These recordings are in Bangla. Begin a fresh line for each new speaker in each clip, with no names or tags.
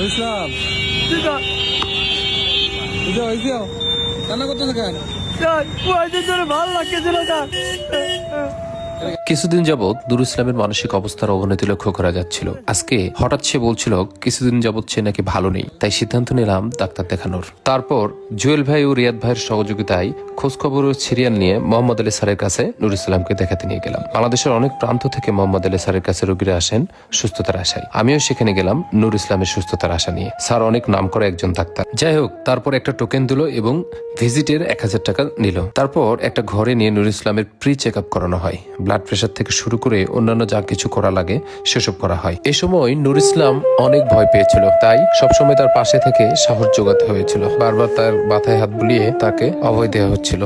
ইসলাম কান্না করতেছে কেন?
ভালো লাগতেছিল না।
কিছুদিন যাবৎ নুর ইসলামের মানসিক অবস্থার অবনতি লক্ষ্য করা যাচ্ছিল। আজকে হঠাৎ সে বলছিল কিছুদিন যাবৎ সে নাকি ভালো নেই, তাই সিদ্ধান্ত নিলাম ডাক্তার দেখানোর। তারপর জুয়েল ভাই ও রিয়াদ ভাইয়ের সহযোগিতায় খোঁজখবর ও সিরিয়াল নিয়ে মোহাম্মদ আলী স্যারের কাছে নুর ইসলামকে দেখাতে নিয়ে গেলাম। বাংলাদেশের অনেক প্রান্ত থেকে মোহাম্মদ আলী স্যারের কাছে রোগীরা আসেন সুস্থতার আশায়। আমিও সেখানে গেলাম নুর ইসলামের সুস্থতার আশা নিয়ে। স্যার অনেক নাম করা একজন ডাক্তার। যাই হোক, তারপর একটা টোকেন দিল এবং ভিজিটের 1000 টাকা নিল। তারপর একটা ঘরে নিয়ে নুর ইসলামের প্রি চেক আপ করানো হয়। ব্লাড প্রেশার থেকে শুরু করে অন্যান্য যা কিছু করা লাগে সেসব করা হয়। এ সময় নুর ইসলাম অনেক ভয় পেয়েছিল, তাই সবসময় তার পাশে থেকে সাহস যোগাতে হয়েছিল। বারবার তার মাথায় হাত বুলিয়ে তাকে অভয় দেওয়া হচ্ছিল।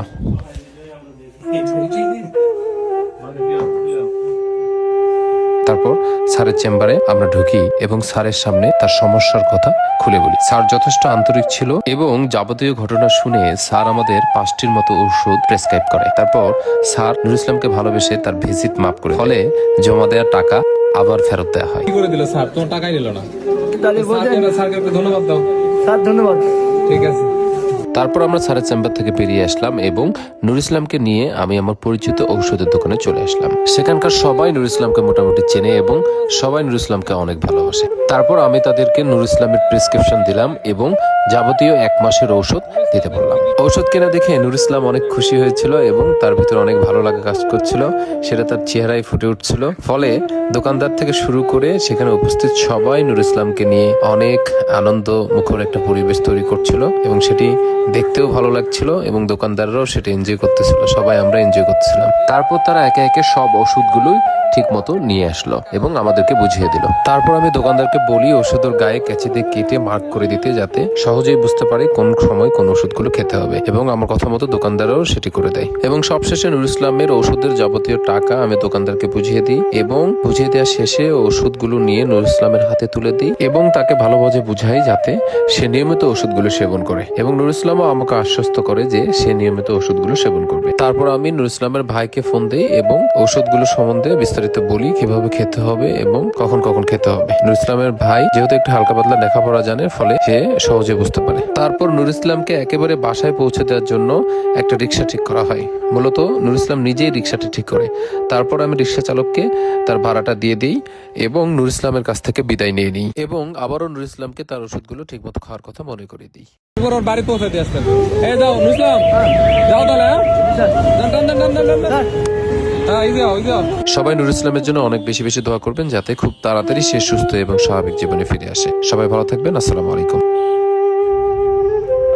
তারপর স্যারের চেম্বারে আমরা ঢুকি এবং স্যারের সামনে তার সমস্যার কথা খুলে বলি। স্যার যথেষ্ট আন্তরিক ছিল এবং যাবতীয় ঘটনা শুনে স্যার আমাদের 5টির মতো ওষুধ প্রেসক্রাইব করে। তারপর স্যার নুর ইসলামকে ভালোবেসে তার ভিজিট মাফ করে, ফলে জমা দেওয়া টাকা আবার ফেরত দেওয়া হয়।
কি করে দিল স্যার? তোমার টাকাই নিল না। স্যারকে ধন্যবাদ দাও।
স্যার ধন্যবাদ।
ঠিক আছে।
তারপর আমরা স্যারের চেম্বার থেকে বেরিয়ে আসলাম এবং নুর ইসলামকে নিয়ে আমি আমার পরিচিত ঔষধের দোকানে চলে আসলাম। সেখানকার সবাই নুর ইসলামকে মোটামুটি চেনে এবং সবাই নুর ইসলামকে অনেক ভালোবাসে। তারপর আমি তাদেরকে নুর ইসলামের প্রেসক্রিপশন দিলাম এবং যাবতীয় 1 মাসের ঔষধ দিতে বললাম। ঔষধ কেনা দেখে নুর ইসলাম অনেক খুশি হয়েছিল এবং তার ভিতরে অনেক ভালো লাগা কাজ করছিল, সেটা তার চেহারায় ফুটে উঠছিল। ফলে দোকানদার থেকে শুরু করে সেখানে উপস্থিত সবাই নুর ইসলামকে নিয়ে অনেক আনন্দ মুখর একটা পরিবেশ তৈরি করছিল এবং সেটি দেখতেও ভালো লাগছিল এবং দোকানদাররাও সেটা এনজয় করতেছিল। সবাই আমরা এনজয় করতেছিলাম। তারপর তারা একে একে সব ওষুধগুলোই ঠিক মতো নিয়ে আসলো এবং আমাদেরকে বুঝিয়ে দিল। তারপর আমি দোকানদারকে বলি ওষুধের গায়ে কেঁচি দিয়ে কেটে মার্ক করে দিতে, যাতে সহজেই বুঝতে পারে কোন সময় কোন ওষুধগুলো খেতে হবে, এবং আমার কথা মতো দোকানদারও সেটি করে দেয়। এবং সবশেষে নুর ইসলামের ওষুধের যাবতীয় টাকা আমি দোকানদারকে বুঝিয়ে দিই এবং বুঝিয়ে দেওয়া শেষে ওষুধগুলো নিয়ে নুর ইসলামের হাতে তুলে দিই এবং তাকে ভালোভাবে বুঝাই যাতে সে নিয়মিত ওষুধগুলো সেবন করে, এবং নুর ইসলামও আমাকে আশ্বস্ত করে যে সে নিয়মিত ওষুধগুলো সেবন করবে। তারপর আমি নুর ইসলামের ভাইকে ফোন দিই এবং ওষুধগুলো সম্বন্ধে বিস্তারিত বলি, কিভাবে খেতে হবে এবং কখন কখন খেতে হবে। নুর ইসলামের ভাই যেহেতু একটু হালকা পাতলা লেখাপড়া জানে, ফলে সে সহজে বুঝতে পারে। তারপর নুর ইসলামকে একেবারে বাসায় পৌঁছে দেওয়ার জন্য একটা রিক্সা ঠিক করা হয়। মূলত নুর ইসলাম নিজেই রিক্সাটি ঠিক করে। তারপর আমি রিক্সা চালককে তার ভাড়াটা দিয়ে দিই এবং নুর ইসলামের কাছ থেকে বিদায় নিয়ে নিই এবং আবারও নুর ইসলামকে তার ওষুধগুলো ঠিকমতো খাওয়ার কথা মনে করে দিই।
ওর বাড়ি পৌঁছে দিয়ে আসতেন। এই যাও নুর ইসলাম, যাও তাহলে।
সবাই নুর ইসলামের জন্য অনেক বেশি বেশি দোয়া করবেন যাতে খুব তাড়াতাড়ি সে সুস্থ এবং স্বাভাবিক জীবনে ফিরে আসে। সবাই ভালো থাকবেন। আসসালামু আলাইকুম।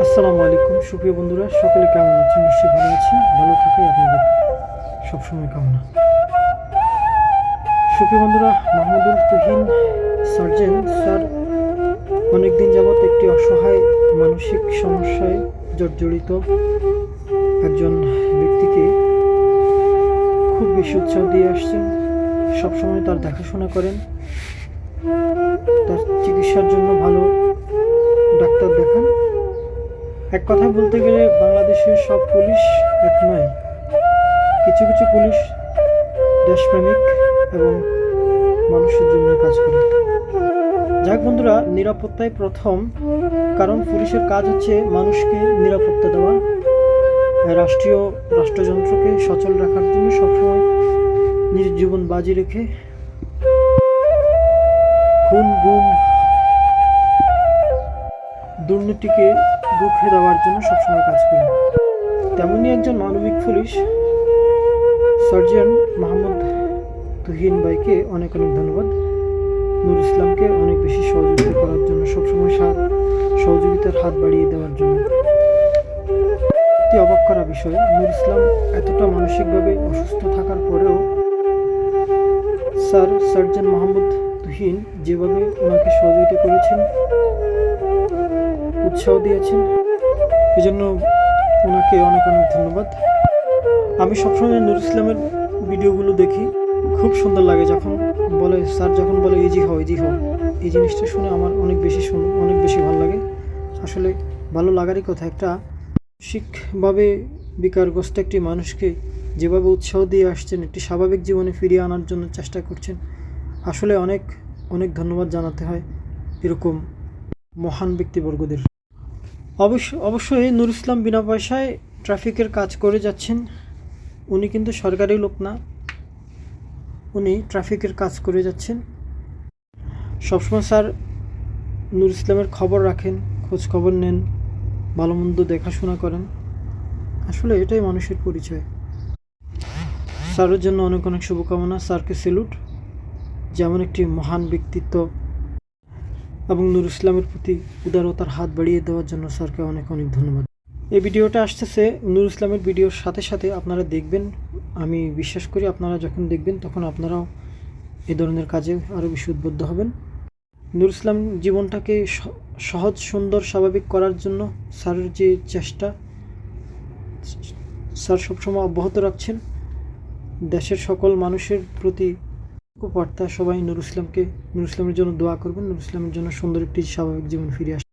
আসসালামু আলাইকুম সুপ্রিয় বন্ধুরা, সকলে কেমন আছেন? নিশ্চয়ই ভালো আছেন। ভালো থাকে আপনাদের সবসময় কামনা। সুপ্রিয় বন্ধুরা, মাহমুদুল তুহিন সার্জন স্যার অনেকদিন যাবৎ একটি অসহায় মানসিক সমস্যায় জর্জরিত একজন ব্যক্তিকে খুব বেশি উৎসাহ দিয়ে আসছেন। সবসময় তার দেখাশোনা করেন, তার চিকিৎসার জন্য ভালো ডাক্তার দেখান। এক কথা বলতে গেলে বাংলাদেশের সব পুলিশ এক নয়, কিছু কিছু পুলিশ দেশপ্রেমিক এবং মানুষের জন্য কাজ করে। যাক বন্ধুরা, নিরাপত্তাই প্রথম, কারণ পুলিশের কাজ হচ্ছে মানুষকে নিরাপত্তা দেওয়া, রাষ্ট্রযন্ত্রকে সচল রাখার জন্য সবসময় নিজের জীবন বাজি রেখে খুন গুম দুর্নীতিকে রুখে দেওয়ার জন্য সবসময় কাজ করে। তেমনই একজন মানবিক পুলিশ সার্জন মোহাম্মদ তুহিন ভাইকে অনেক অনেক ধন্যবাদ। নুর ইসলামকে অনেক বেশি সহযোগিতা করার জন্য, সবসময় সহযোগিতার হাত বাড়িয়ে দেওয়ার জন্য। অবাক করা বিষয়, নুর ইসলাম এতটা মানসিকভাবে অসুস্থ থাকার পরেও সার্জন মোহাম্মদ তুহিন যেভাবে ওনাকে সহযোগিতা করেছেন, উৎসাহ দিয়েছেন, এজন্য ওনাকে অনেক অনেক ধন্যবাদ। আমি সবসময় নুর ইসলামের ভিডিওগুলো দেখি, খুব সুন্দর লাগে যখন বলে, স্যার যখন বলে ইজি হও ইজি হও, এই জিনিসটা শুনে আমার অনেক বেশি ভালো লাগে। আসলে ভালো লাগারই কথা। একটা মানসিকভাবে বিকারগ্রস্ত একটি মানুষকে যেভাবে উৎসাহ দিয়ে আসছেন, একটি স্বাভাবিক জীবনে ফিরিয়ে আনার জন্য চেষ্টা করছেন, আসলে অনেক অনেক ধন্যবাদ জানাতে হয় এরকম মহান ব্যক্তিবর্গদের। অবশ্যই নুর ইসলাম বিনা পয়সায় ট্রাফিকের কাজ করে যাচ্ছেন। উনি কিন্তু সরকারি লোক না, উনি ট্রাফিকের কাজ করে যাচ্ছেন। সবসময় স্যার নুর ইসলামের খবর রাখেন, খোঁজ খবর নেন, ভালো মন্দ দেখাশোনা করেন। আসলে এটাই মানুষের পরিচয়। স্যারের জন্য অনেক অনেক শুভকামনা। স্যারকে স্যালুট, যেমন একটি মহান ব্যক্তিত্ব এবং নুর ইসলামের প্রতি উদারতার হাত বাড়িয়ে দেওয়ার জন্য স্যারকে অনেক অনেক ধন্যবাদ। এই ভিডিওটা আসতেছে নুর ইসলামের ভিডিওর সাথে সাথে আপনারা দেখবেন। আমি বিশ্বাস করি আপনারা যখন দেখবেন তখন আপনারাও এই ধরনের কাজে আরও বেশি উদ্বুদ্ধ হবেন। নুর ইসলাম জীবনটাকে সহজ, সুন্দর, স্বাভাবিক করার জন্য স্যারের যে চেষ্টা, স্যার সবসময় অব্যাহত রাখছেন। দেশের সকল মানুষের প্রতি বার্তা, সবাই নুর ইসলামের জন্য দোয়া করবেন, নুর ইসলামের জন্য সুন্দর একটি স্বাভাবিক জীবন ফিরে আসে।